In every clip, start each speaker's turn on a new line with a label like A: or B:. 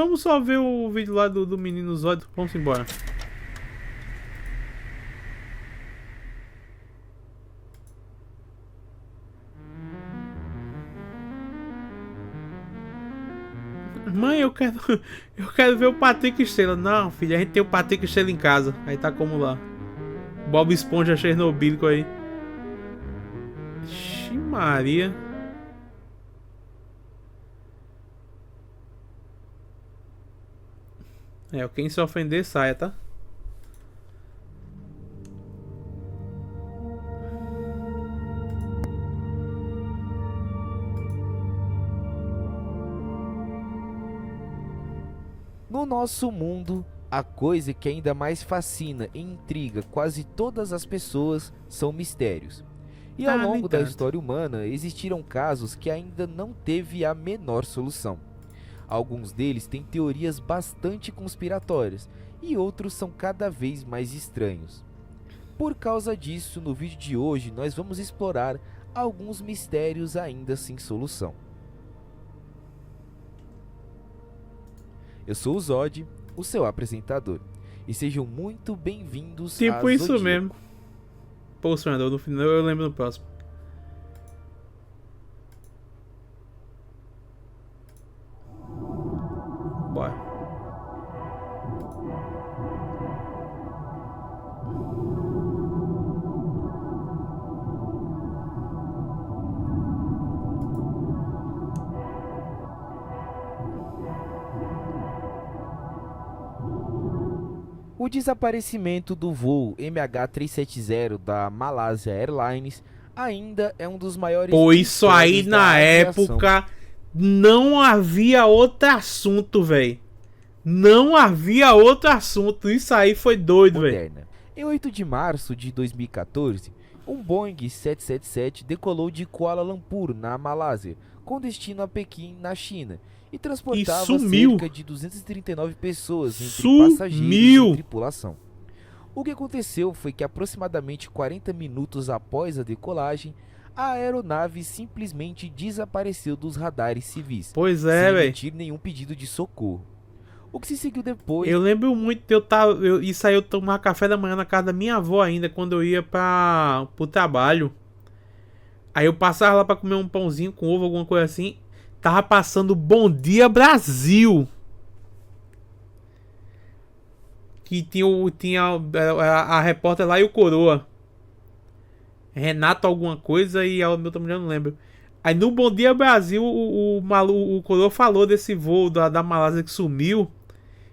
A: vamos só ver o vídeo lá do menino Zóio. Vamos embora. Mãe, eu quero ver o Patrick Estrela. Não, filha, a gente tem o Patrick Estrela em casa. Aí tá como lá. Bob Esponja Chernobílico aí. Ixi, Maria. Quem se ofender, saia, tá?
B: No nosso mundo, a coisa que ainda mais fascina e intriga quase todas as pessoas são mistérios. E ao
A: Nem
B: longo da
A: tanto.
B: história humana, existiram casos que ainda não teve a menor solução. Alguns deles têm teorias bastante conspiratórias e outros são cada vez mais estranhos. Por causa disso, no vídeo de hoje nós vamos explorar alguns mistérios ainda sem solução. Eu sou o Zod, o seu apresentador, e sejam muito bem-vindos a
A: Tipo isso
B: Zodíaco.
A: mesmo. Pô, Fernando, no final eu lembro no próximo. Bora.
B: O desaparecimento do voo MH370 da Malaysia Airlines ainda é um dos maiores
A: Pô, isso aí
B: mistérios da
A: na
B: aviação
A: época não havia outro assunto, velho. Não havia outro assunto. Isso aí foi doido, velho.
B: moderna. Em 8 de março de 2014, um Boeing 777 decolou de Kuala Lumpur, na Malásia, com destino a Pequim, na China, e transportava
A: sumiu.
B: cerca de 239 pessoas entre
A: Sumiu.
B: passageiros e tripulação. O que aconteceu foi que aproximadamente 40 minutos após a decolagem, a aeronave simplesmente desapareceu dos radares civis,
A: Pois
B: sem
A: é, velho.
B: emitir nenhum pedido de socorro. O que se seguiu depois...
A: Eu lembro muito de isso aí eu tomar café da manhã na casa da minha avó ainda, quando eu ia pro trabalho. Aí eu passava lá pra comer um pãozinho com ovo, alguma coisa assim. Tava passando Bom Dia Brasil. Que tinha a repórter lá e o coroa. Renato alguma coisa e a outra mulher não lembro. Aí no Bom Dia Brasil o coroa falou desse voo da Malásia que sumiu.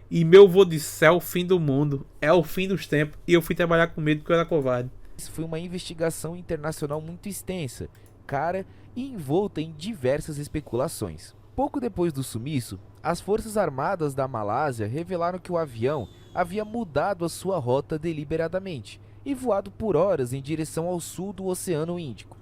A: E meu voo disse, é o fim do mundo. É o fim dos tempos. E eu fui trabalhar com medo porque eu era covarde.
B: Foi uma investigação internacional muito extensa, cara e envolta em diversas especulações. Pouco depois do sumiço, as Forças Armadas da Malásia revelaram que o avião havia mudado a sua rota deliberadamente e voado por horas em direção ao sul do Oceano Índico.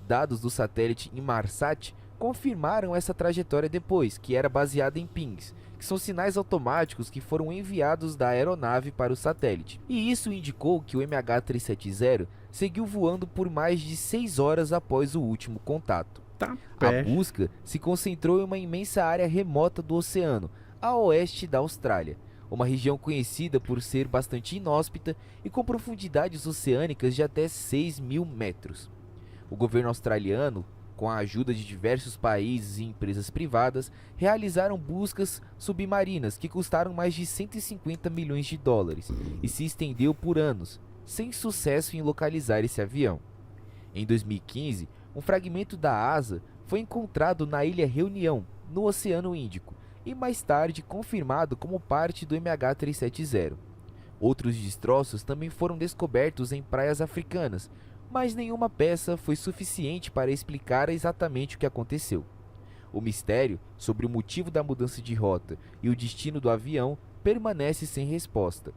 B: Dados do satélite Inmarsat confirmaram essa trajetória depois, que era baseada em pings, que são sinais automáticos que foram enviados da aeronave para o satélite. E isso indicou que o MH370 seguiu voando por mais de 6 horas após o último contato.
A: Tá,
B: A busca se concentrou em uma imensa área remota do oceano, a oeste da Austrália, uma região conhecida por ser bastante inóspita e com profundidades oceânicas de até 6.000 metros. O governo australiano, com a ajuda de diversos países e empresas privadas, realizaram buscas submarinas que custaram mais de 150 milhões de dólares e se estendeu por anos, sem sucesso em localizar esse avião. Em 2015, um fragmento da asa foi encontrado na Ilha Reunião, no Oceano Índico, e mais tarde confirmado como parte do MH370. Outros destroços também foram descobertos em praias africanas, mas nenhuma peça foi suficiente para explicar exatamente o que aconteceu. O mistério sobre o motivo da mudança de rota e o destino do avião permanece sem resposta.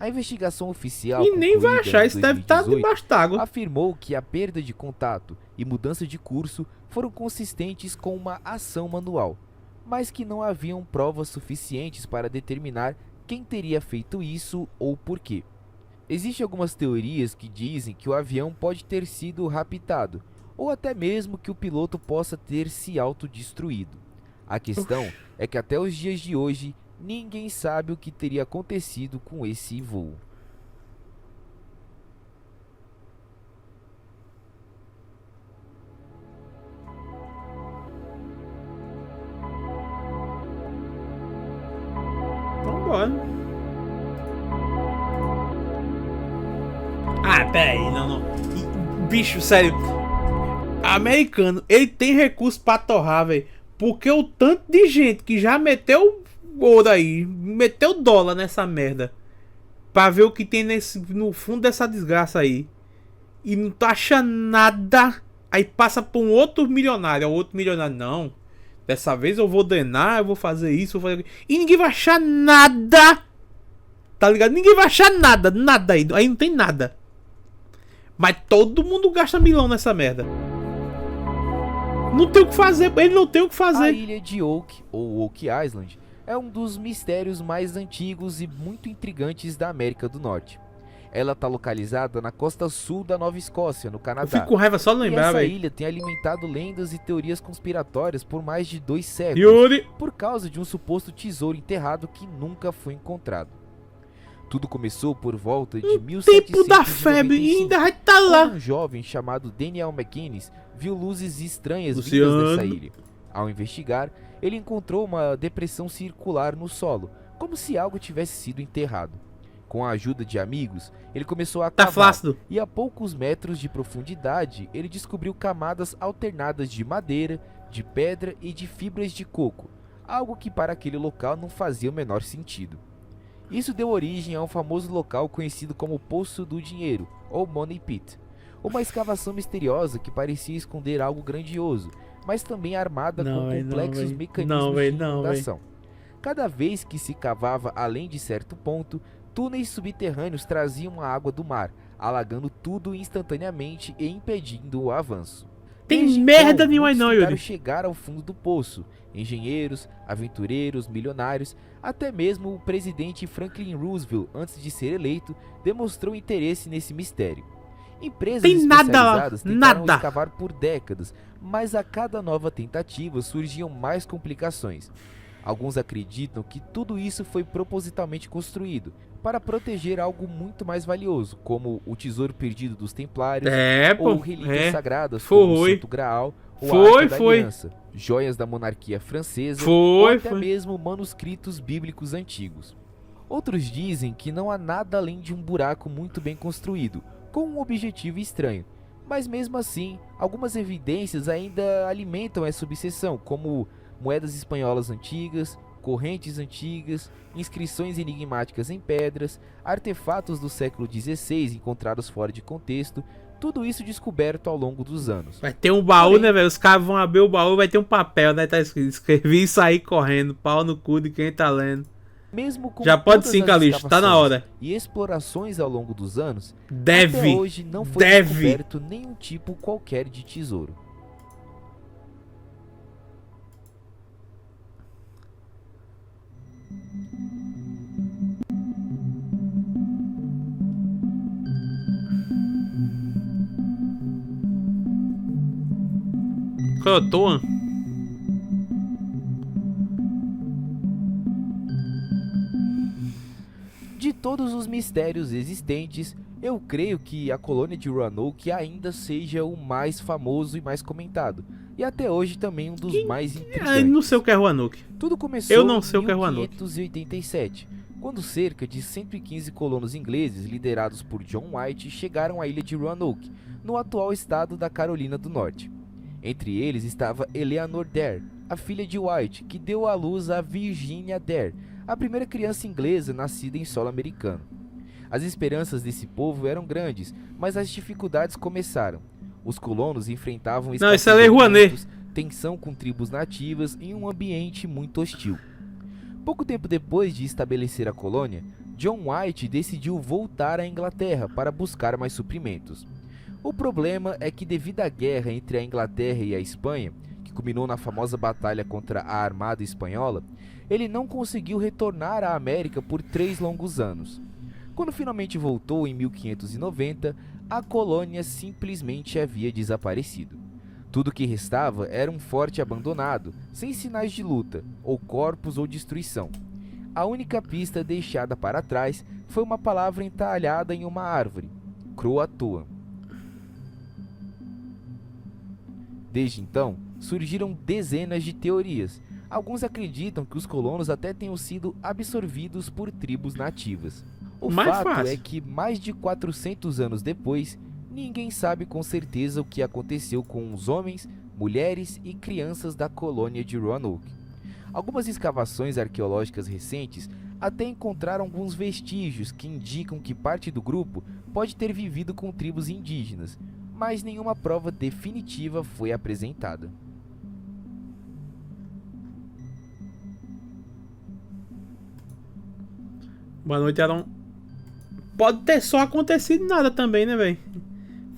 B: A investigação oficial
A: E nem vai
B: concluída
A: achar,
B: em
A: isso deve estar
B: 2018
A: debaixo d'água.
B: afirmou que a perda de contato e mudança de curso foram consistentes com uma ação manual, mas que não haviam provas suficientes para determinar quem teria feito isso ou por quê. Existem algumas teorias que dizem que o avião pode ter sido raptado, ou até mesmo que o piloto possa ter se autodestruído. A questão é que até os dias de hoje, ninguém sabe o que teria acontecido com esse voo.
A: Vambora. Ah, peraí, não. Bicho, sério. Americano, ele tem recurso pra torrar, velho. Porque o tanto de gente que já meteu ouro aí, meteu dólar nessa merda, pra ver o que tem no fundo dessa desgraça aí, e não tá achando nada, aí passa por um outro milionário. O outro milionário, não. Dessa vez eu vou drenar, eu vou fazer isso, vou fazer aquilo. E ninguém vai achar nada. Tá ligado? Ninguém vai achar nada, nada aí. Aí não tem nada. Mas todo mundo gasta milão nessa merda. Não tem o que fazer, ele não tem o que
B: A
A: fazer.
B: ilha de Oak, ou Oak Island, é um dos mistérios mais antigos e muito intrigantes da América do Norte. Ela está localizada na costa sul da Nova Escócia, no
A: Eu
B: Canadá.
A: fico com raiva só de
B: E
A: lembrar,
B: essa
A: velho.
B: ilha tem alimentado lendas e teorias conspiratórias por mais de 2 séculos,
A: Yuri.
B: por causa de um suposto tesouro enterrado que nunca foi encontrado. Tudo começou por volta de
A: Tempo da febre
B: 1795,
A: e ainda vai estar lá.
B: quando um jovem chamado Daniel McGuinness viu luzes estranhas
A: Luciano.
B: vindas dessa ilha. Ao investigar, ele encontrou uma depressão circular no solo, como se algo tivesse sido enterrado. Com a ajuda de amigos, ele começou a
A: Tá
B: cavar,
A: flácido.
B: e a poucos metros de profundidade, ele descobriu camadas alternadas de madeira, de pedra e de fibras de coco, algo que para aquele local não fazia o menor sentido. Isso deu origem a um famoso local conhecido como Poço do Dinheiro, ou Money Pit, uma escavação misteriosa que parecia esconder algo grandioso, mas também armada com complexos mecanismos de inundação. Cada vez que se cavava além de certo ponto, túneis subterrâneos traziam a água do mar, alagando tudo instantaneamente e impedindo o avanço.
A: Tem
B: Desde
A: merda
B: então,
A: nenhuma aí
B: muitos
A: não,
B: tentaram
A: Yuri.
B: chegar ao fundo do poço. Engenheiros, aventureiros, milionários, até mesmo o presidente Franklin Roosevelt, antes de ser eleito, demonstrou interesse nesse mistério. Empresas
A: Tem nada lá,
B: especializadas tentaram
A: nada.
B: escavar por décadas, mas a cada nova tentativa surgiam mais complicações. Alguns acreditam que tudo isso foi propositalmente construído para proteger algo muito mais valioso, como o tesouro perdido dos Templários, ou relíquias sagradas como o Santo Graal ou a Arca da Aliança, joias da monarquia francesa ou até mesmo manuscritos bíblicos antigos. Outros dizem que não há nada além de um buraco muito bem construído, com um objetivo estranho. Mas mesmo assim, algumas evidências ainda alimentam essa obsessão, como moedas espanholas antigas, correntes antigas, inscrições enigmáticas em pedras, artefatos do século XVI encontrados fora de contexto, tudo isso descoberto ao longo dos anos.
A: Vai ter um baú, né, velho? Os caras vão abrir o baú, vai ter um papel, né? Tá escrito, escrevi e sair correndo, pau no cu de quem tá lendo.
B: Mesmo com
A: Já pode
B: todas
A: sim,
B: as
A: Calixto, tá na hora.
B: e explorações ao longo dos anos,
A: Deve,
B: até hoje não foi descoberto nenhum tipo qualquer de tesouro.
A: Crotoa.
B: De todos os mistérios existentes, eu creio que a colônia de Roanoke ainda seja o mais famoso e mais comentado, e até hoje também um dos mais intrigantes.
A: Não sei o que é Roanoke.
B: Tudo começou
A: Eu não sei o que é
B: em
A: Roanoke.
B: 1587, quando cerca de 115 colonos ingleses liderados por John White chegaram à ilha de Roanoke, no atual estado da Carolina do Norte. Entre eles estava Eleanor Dare, a filha de White, que deu à luz a Virginia Dare, a primeira criança inglesa nascida em solo americano. As esperanças desse povo eram grandes, mas as dificuldades começaram. Os colonos enfrentavam
A: Não, isso é Lei Rouanet.
B: tensão com tribos nativas em um ambiente muito hostil. Pouco tempo depois de estabelecer a colônia, John White decidiu voltar à Inglaterra para buscar mais suprimentos. O problema é que, devido à guerra entre a Inglaterra e a Espanha, que culminou na famosa batalha contra a Armada Espanhola, ele não conseguiu retornar à América por 3 longos anos. Quando finalmente voltou em 1590, a colônia simplesmente havia desaparecido. Tudo que restava era um forte abandonado, sem sinais de luta, ou corpos ou destruição. A única pista deixada para trás foi uma palavra entalhada em uma árvore: Croatoan. Desde então, surgiram dezenas de teorias. Alguns acreditam que os colonos até tenham sido absorvidos por tribos nativas. O fato é que, mais de 400 anos depois, ninguém sabe com certeza o que aconteceu com os homens, mulheres e crianças da colônia de Roanoke. Algumas escavações arqueológicas recentes até encontraram alguns vestígios que indicam que parte do grupo pode ter vivido com tribos indígenas, mas nenhuma prova definitiva foi apresentada.
A: Boa noite, Aaron. Pode ter só acontecido nada também, né, velho?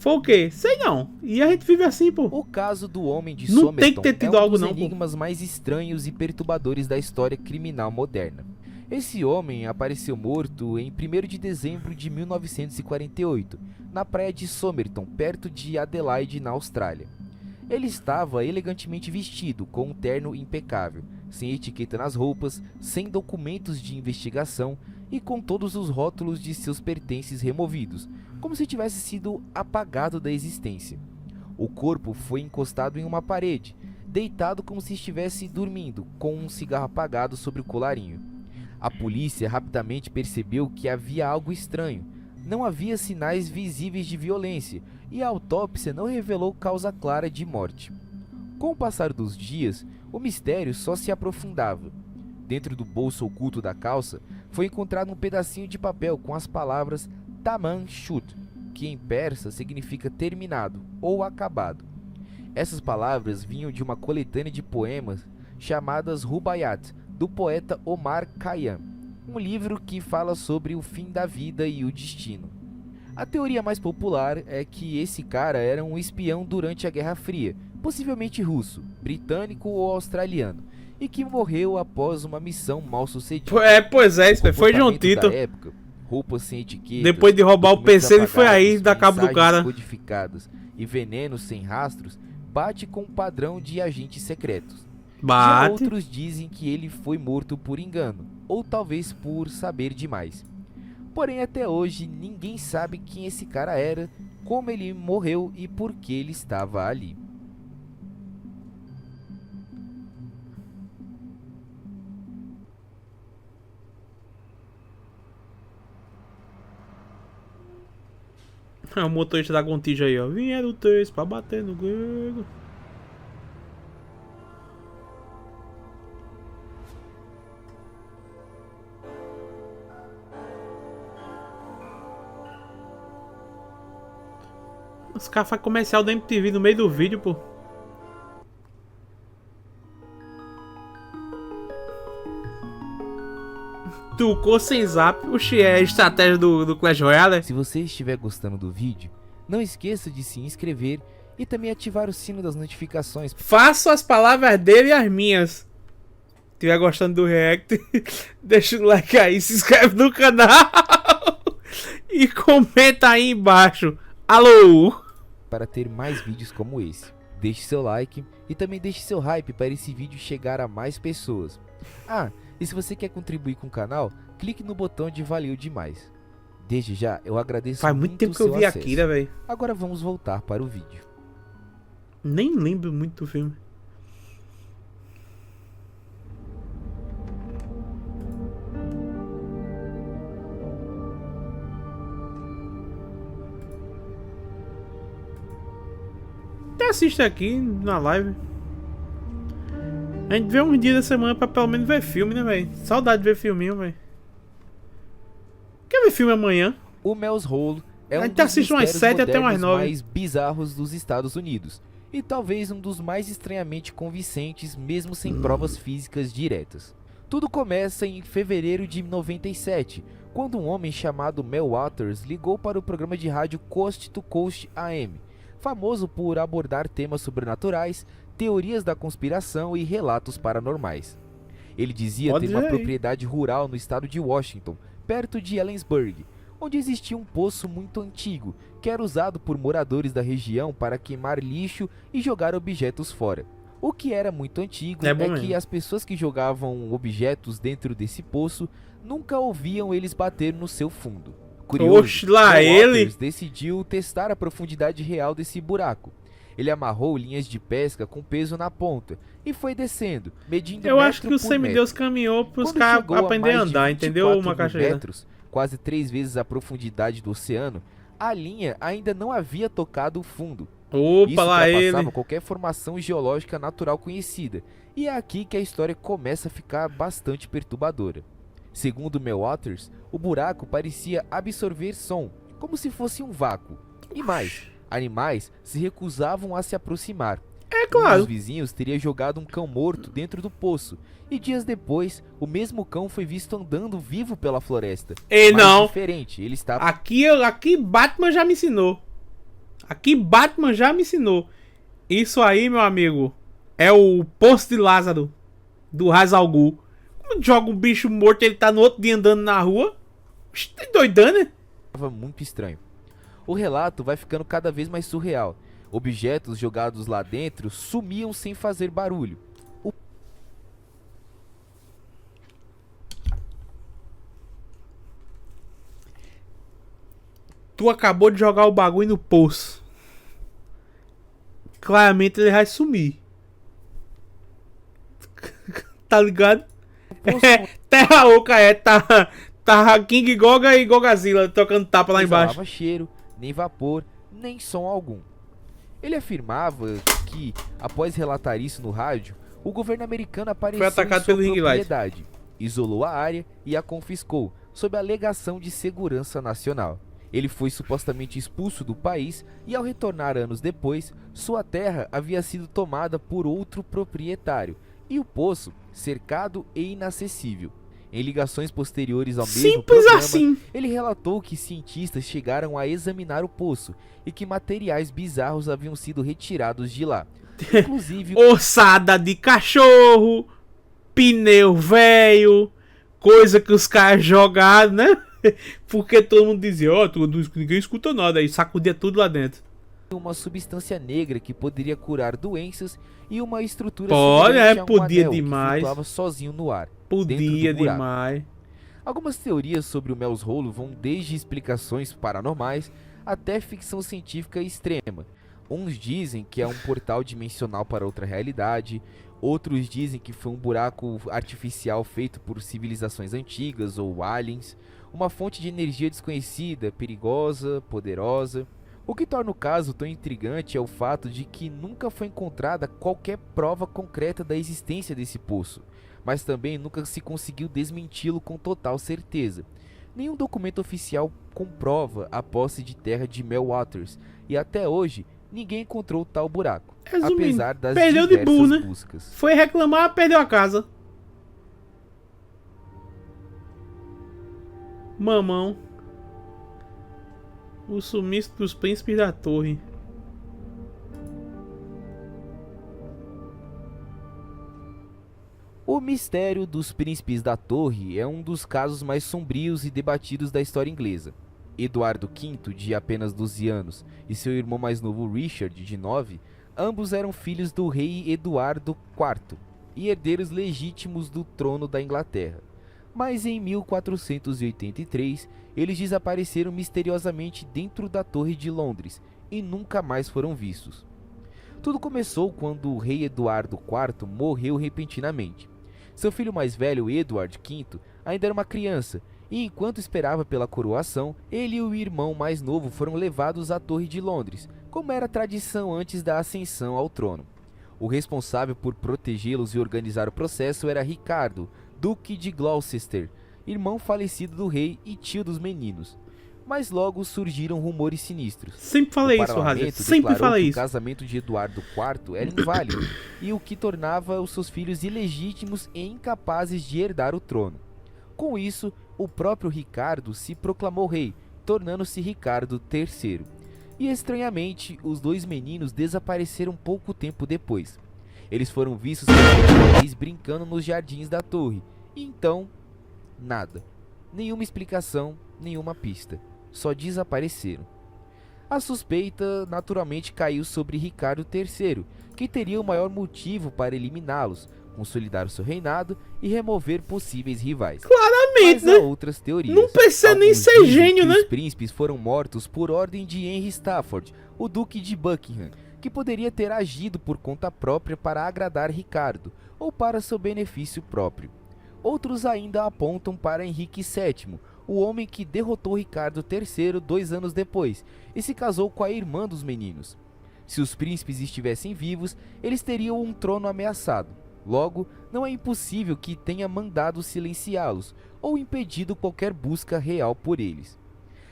A: Foi o quê? Sei não. E a gente vive assim, pô.
B: O caso do homem de
A: não
B: Somerton
A: tem que ter tido
B: é um
A: algo,
B: dos
A: não,
B: enigmas mais estranhos e perturbadores da história criminal moderna. Esse homem apareceu morto em 1º de dezembro de 1948, na praia de Somerton, perto de Adelaide, na Austrália. Ele estava elegantemente vestido, com um terno impecável, sem etiqueta nas roupas, sem documentos de investigação e com todos os rótulos de seus pertences removidos, como se tivesse sido apagado da existência. O corpo foi encostado em uma parede, deitado como se estivesse dormindo, com um cigarro apagado sobre o colarinho. A polícia rapidamente percebeu que havia algo estranho. Não havia sinais visíveis de violência e a autópsia não revelou causa clara de morte. Com o passar dos dias, o mistério só se aprofundava. Dentro do bolso oculto da calça, foi encontrado um pedacinho de papel com as palavras Tamam Shud, que em persa significa terminado ou acabado. Essas palavras vinham de uma coletânea de poemas chamadas Rubaiyat, do poeta Omar Khayyam, um livro que fala sobre o fim da vida e o destino. A teoria mais popular é que esse cara era um espião durante a Guerra Fria, possivelmente russo, britânico ou australiano, e que morreu após uma missão mal sucedida.
A: Pois é, isso foi João Tito.
B: Da época, roupas sem etiqueta,
A: depois de roubar o PC, ele foi aí dar cabo do cara.
B: Codificadas e venenos sem rastros, bate com um padrão de agentes secretos.
A: Bate.
B: Já outros dizem que ele foi morto por engano, ou talvez por saber demais. Porém, até hoje, ninguém sabe quem esse cara era, como ele morreu e por que ele estava ali.
A: O motorista da Gontijo aí, ó. Vieram três pra bater no grego. Os caras fazem comercial da MTV no meio do vídeo, pô. Trucou sem zap. Oxi, é a estratégia do Clash Royale.
B: Se você estiver gostando do vídeo, não esqueça de se inscrever e também ativar o sino das notificações.
A: Faço as palavras dele e as minhas. Se estiver gostando do react, deixa o like aí, se inscreve no canal e comenta aí embaixo. Alô!
B: Para ter mais vídeos como esse. Deixe seu like e também deixe seu hype para esse vídeo chegar a mais pessoas. Ah, e se você quer contribuir com o canal, clique no botão de valeu demais. Desde já, eu agradeço
A: Faz muito tempo que eu vi Akira, velho.
B: Agora vamos voltar para o vídeo.
A: Nem lembro muito do filme. Até assiste aqui na live. A gente vê uns dias da semana pra pelo menos ver filme, né, velho? Saudade de ver filminho, velho. Quer ver filme amanhã?
B: O Mel's Hole é um dos
A: assiste umas 7 até umas 9.
B: mais bizarros dos Estados Unidos. E talvez um dos mais estranhamente convincentes, mesmo sem provas físicas diretas. Tudo começa em fevereiro de 97, quando um homem chamado Mel Waters ligou para o programa de rádio Coast to Coast AM, famoso por abordar temas sobrenaturais, teorias da conspiração e relatos paranormais. Ele dizia ter uma propriedade rural no estado de Washington, perto de Ellensburg, onde existia um poço muito antigo, que era usado por moradores da região para queimar lixo e jogar objetos fora. O que era muito antigo
A: É bom
B: é
A: mesmo.
B: que as pessoas que jogavam objetos dentro desse poço nunca ouviam eles bater no seu fundo. Curioso,
A: Oxe, lá
B: Bill
A: ele.
B: Waters decidiu testar a profundidade real desse buraco. Ele amarrou linhas de pesca com peso na ponta e foi descendo, medindo
A: Eu acho que
B: metro
A: o
B: por
A: semideus
B: metro.
A: caminhou pros
B: Quando
A: caras
B: chegou a
A: aprender a
B: mais de
A: andar, entendeu,
B: 24
A: uma
B: mil
A: cachoeira?
B: metros, quase 3 vezes a profundidade do oceano, a linha ainda não havia tocado o fundo.
A: Opa,
B: Isso
A: lá
B: ultrapassava
A: ele.
B: qualquer formação geológica natural conhecida, e é aqui que a história começa a ficar bastante perturbadora. Segundo Mel Waters, o buraco parecia absorver som, como se fosse um vácuo. E mais, animais se recusavam a se aproximar.
A: É
B: Um
A: claro.
B: dos vizinhos teria jogado um cão morto dentro do poço, e dias depois, o mesmo cão foi visto andando vivo pela floresta.
A: Ei,
B: Mas
A: não.
B: diferente, ele estava
A: Aqui Batman já me ensinou. Aqui Batman já me ensinou. Isso aí, meu amigo, é o Poço de Lázaro do Ra's al Ghul. Como joga um bicho morto, ele tá no outro dia andando na rua? Oxe, tá doidando, né?
B: muito estranho. O relato vai ficando cada vez mais surreal. Objetos jogados lá dentro sumiam sem fazer barulho.
A: Tu acabou de jogar o bagulho no poço. Claramente ele vai sumir. Tá ligado?
B: Poço
A: Terra Oca tá King Goga e Gogazilla tocando tapa lá
B: não
A: embaixo.
B: exalava cheiro, nem vapor, nem som algum. Ele afirmava que, após relatar isso no rádio, o governo americano apareceu
A: atacado
B: em sua
A: pelo Ring Light.
B: propriedade, isolou a área e a confiscou, sob a alegação de segurança nacional. Ele foi supostamente expulso do país e, ao retornar anos depois, sua terra havia sido tomada por outro proprietário e o poço cercado e inacessível. Em ligações posteriores ao mesmo
A: Simples
B: programa,
A: assim.
B: ele relatou que cientistas chegaram a examinar o poço e que materiais bizarros haviam sido retirados de lá. Inclusive,
A: Ossada de cachorro, pneu velho, coisa que os caras jogaram, né? Porque todo mundo dizia, ó, ninguém escuta nada, aí sacudia tudo lá dentro.
B: uma substância negra que poderia curar doenças e uma estrutura
A: Pode,
B: semelhante a um
A: podia
B: anel
A: demais.
B: que flutuava sozinho no ar.
A: Podia
B: buraco.
A: demais.
B: Algumas teorias sobre o Mel's Rolo vão desde explicações paranormais até ficção científica extrema. Uns dizem que é um portal dimensional para outra realidade, outros dizem que foi um buraco artificial feito por civilizações antigas ou aliens, uma fonte de energia desconhecida, perigosa, poderosa. O que torna o caso tão intrigante é o fato de que nunca foi encontrada qualquer prova concreta da existência desse poço, mas também nunca se conseguiu desmenti-lo com total certeza. Nenhum documento oficial comprova a posse de terra de Mel Waters, e até hoje ninguém encontrou tal buraco,
A: Resumindo,
B: apesar das
A: perdeu de
B: diversas
A: burro, né?
B: buscas.
A: Foi reclamar, perdeu a casa. Mamão. O sumiço dos príncipes da torre.
B: O mistério dos príncipes da Torre é um dos casos mais sombrios e debatidos da história inglesa. Eduardo V, de apenas 12 anos, e seu irmão mais novo Richard, de 9, ambos eram filhos do rei Eduardo IV e herdeiros legítimos do trono da Inglaterra. Mas em 1483, eles desapareceram misteriosamente dentro da Torre de Londres e nunca mais foram vistos. Tudo começou quando o rei Eduardo IV morreu repentinamente. Seu filho mais velho, Edward V, ainda era uma criança, e enquanto esperava pela coroação, ele e o irmão mais novo foram levados à Torre de Londres, como era tradição antes da ascensão ao trono. O responsável por protegê-los e organizar o processo era Ricardo, Duque de Gloucester, irmão falecido do rei e tio dos meninos. Mas logo surgiram rumores sinistros.
A: Sempre falei
B: O
A: isso, Razer.
B: parlamento
A: Sempre
B: declarou
A: falei
B: que
A: isso.
B: o casamento de Eduardo IV era inválido, e o que tornava os seus filhos ilegítimos e incapazes de herdar o trono. Com isso, o próprio Ricardo se proclamou rei, tornando-se Ricardo III. E estranhamente, os dois meninos desapareceram pouco tempo depois. Eles foram vistos pela última vez brincando nos jardins da torre, e então, nada. Nenhuma explicação, nenhuma pista. só desapareceram. A suspeita naturalmente caiu sobre Ricardo III, que teria o maior motivo para eliminá-los, consolidar o seu reinado e remover possíveis rivais.
A: Claramente,
B: Mas
A: né?
B: há outras teorias.
A: Não precisa nem
B: Alguns
A: ser
B: dizem
A: gênio,
B: que
A: né?
B: os príncipes foram mortos por ordem de Henry Stafford, o Duque de Buckingham, que poderia ter agido por conta própria para agradar Ricardo, ou para seu benefício próprio. Outros ainda apontam para Henrique VII, o homem que derrotou Ricardo III 2 anos depois, e se casou com a irmã dos meninos. Se os príncipes estivessem vivos, eles teriam um trono ameaçado. Logo, não é impossível que tenha mandado silenciá-los, ou impedido qualquer busca real por eles.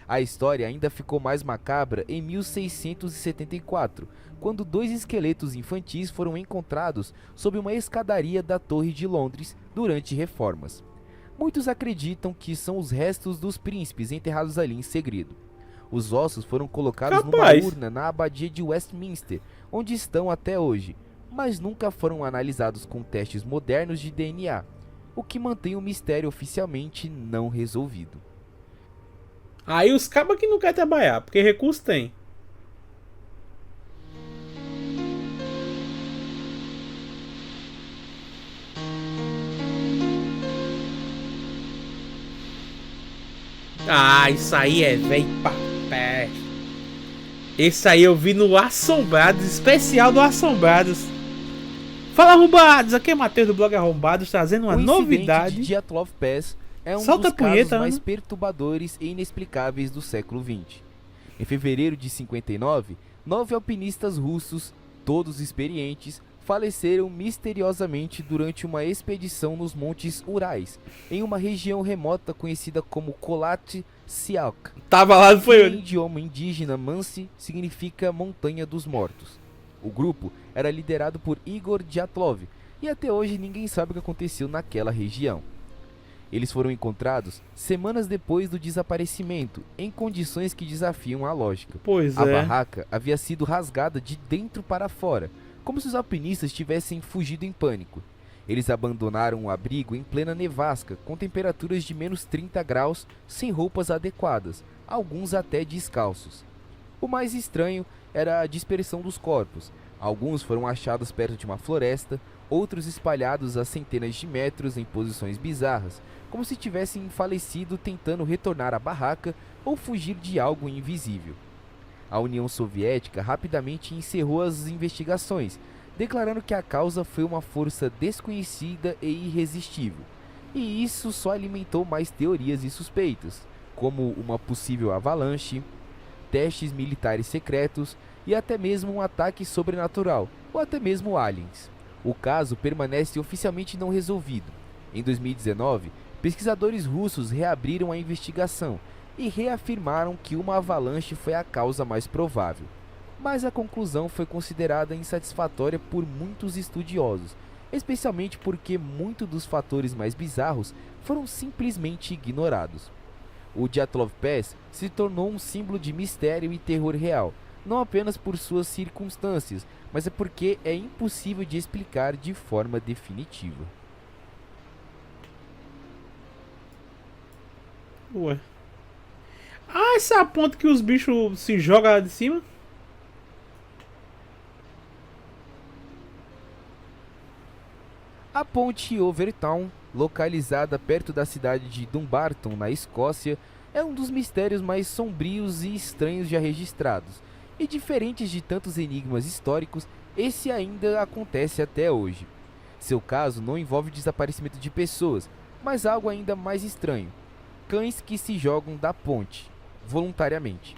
B: A história ainda ficou mais macabra em 1674, quando 2 esqueletos infantis foram encontrados sob uma escadaria da Torre de Londres durante reformas. Muitos acreditam que são os restos dos príncipes enterrados ali em segredo. Os ossos foram colocados numa urna na abadia de Westminster, onde estão até hoje, mas nunca foram analisados com testes modernos de DNA, o que mantém o mistério oficialmente não resolvido.
A: Aí os cabas que não querem trabalhar, porque recurso tem. Ah, isso aí é velho pra pé. Esse aí eu vi no Assombrados, especial do Assombrados. Fala, Arrombados! Aqui é Matheus do blog Arrombados, trazendo uma novidade.
B: O de Dyatlov Pass é um
A: Solta
B: dos
A: a punheta,
B: casos mais
A: Ana.
B: perturbadores e inexplicáveis do século XX. Em fevereiro de 59, 9 alpinistas russos, todos experientes, faleceram misteriosamente durante uma expedição nos Montes Urais, em uma região remota conhecida como Kholat-Syakh.
A: Tava lá, não foi
B: Em
A: eu.
B: idioma indígena, Mansi significa Montanha dos Mortos. O grupo era liderado por Igor Dyatlov, e até hoje ninguém sabe o que aconteceu naquela região. Eles foram encontrados semanas depois do desaparecimento, em condições que desafiam a lógica.
A: Pois
B: A
A: é.
B: barraca havia sido rasgada de dentro para fora, como se os alpinistas tivessem fugido em pânico. Eles abandonaram o abrigo em plena nevasca, com temperaturas de menos 30 graus, sem roupas adequadas, alguns até descalços. O mais estranho era a dispersão dos corpos. Alguns foram achados perto de uma floresta, outros espalhados a centenas de metros em posições bizarras, como se tivessem falecido tentando retornar à barraca ou fugir de algo invisível. A União Soviética rapidamente encerrou as investigações, declarando que a causa foi uma força desconhecida e irresistível. E isso só alimentou mais teorias e suspeitas, como uma possível avalanche, testes militares secretos e até mesmo um ataque sobrenatural, ou até mesmo aliens. O caso permanece oficialmente não resolvido. Em 2019, pesquisadores russos reabriram a investigação e reafirmaram que uma avalanche foi a causa mais provável. Mas a conclusão foi considerada insatisfatória por muitos estudiosos, especialmente porque muitos dos fatores mais bizarros foram simplesmente ignorados. O Dyatlov Pass se tornou um símbolo de mistério e terror real, não apenas por suas circunstâncias, mas é porque é impossível de explicar de forma definitiva.
A: Ué. Ah, essa é a ponta que os bichos se jogam lá de cima?
B: A ponte Overtown, localizada perto da cidade de Dumbarton, na Escócia, é um dos mistérios mais sombrios e estranhos já registrados. E diferentes de tantos enigmas históricos, esse ainda acontece até hoje. Seu caso não envolve o desaparecimento de pessoas, mas algo ainda mais estranho: cães que se jogam da ponte, voluntariamente.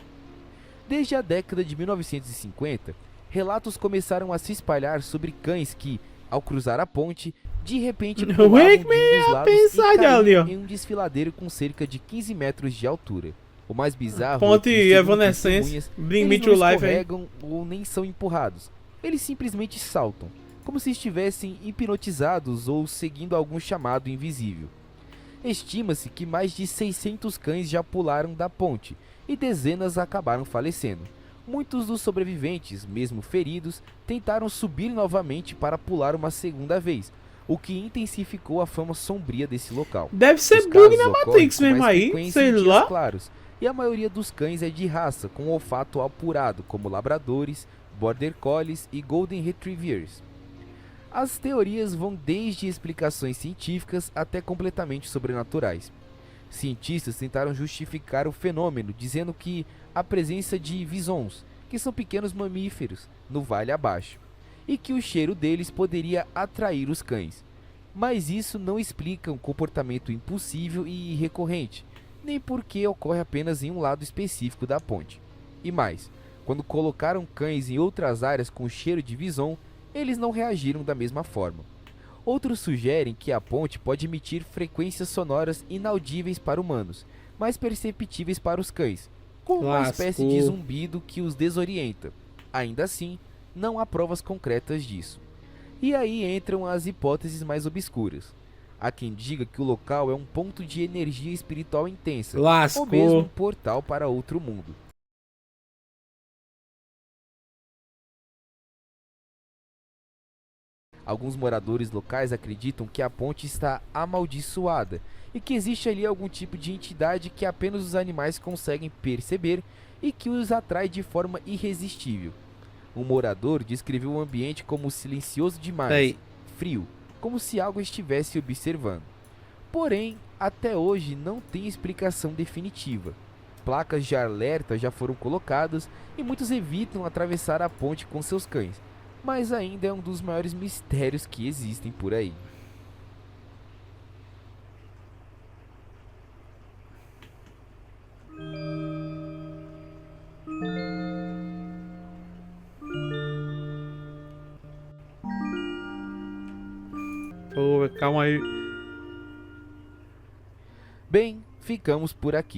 B: Desde a década de 1950, relatos começaram a se espalhar sobre cães que, ao cruzar a ponte, de repente pulavam de um dos lados e caíam em um desfiladeiro com cerca de 15 metros de altura. O mais bizarro
A: Ponte
B: é que, segundo
A: Evanescence,
B: testemunhas,
A: Bring
B: eles
A: Me
B: não
A: to Life aí.
B: escorregam ou nem são empurrados. Eles simplesmente saltam, como se estivessem hipnotizados ou seguindo algum chamado invisível. Estima-se que mais de 600 cães já pularam da ponte e dezenas acabaram falecendo. Muitos dos sobreviventes, mesmo feridos, tentaram subir novamente para pular uma segunda vez, o que intensificou a fama sombria desse local.
A: Deve ser
B: Os
A: bug
B: casos
A: na
B: ocorrem
A: Matrix
B: com
A: mesmo
B: mais
A: aí,
B: frequência
A: sei
B: em dias
A: lá.
B: claros, e a maioria dos cães é de raça com olfato apurado, como labradores, border collies e golden retrievers. As teorias vão desde explicações científicas até completamente sobrenaturais. Cientistas tentaram justificar o fenômeno dizendo que a presença de visons, que são pequenos mamíferos, no vale abaixo, e que o cheiro deles poderia atrair os cães. Mas isso não explica um comportamento impossível e recorrente, nem porque ocorre apenas em um lado específico da ponte. E mais, quando colocaram cães em outras áreas com cheiro de vison, eles não reagiram da mesma forma. Outros sugerem que a ponte pode emitir frequências sonoras inaudíveis para humanos, mas perceptíveis para os cães, como uma espécie de zumbido que os desorienta. Ainda assim, não há provas concretas disso. E aí entram as hipóteses mais obscuras. Há quem diga que o local é um ponto de energia espiritual intensa, ou mesmo um portal para outro mundo. Alguns moradores locais acreditam que a ponte está amaldiçoada e que existe ali algum tipo de entidade que apenas os animais conseguem perceber e que os atrai de forma irresistível. Um morador descreveu o ambiente como silencioso demais, frio, como se algo estivesse observando. Porém, até hoje não tem explicação definitiva. Placas de alerta já foram colocadas e muitos evitam atravessar a ponte com seus cães, mas ainda é um dos maiores mistérios que existem por aí.
A: Calma aí.
B: Bem, ficamos por aqui.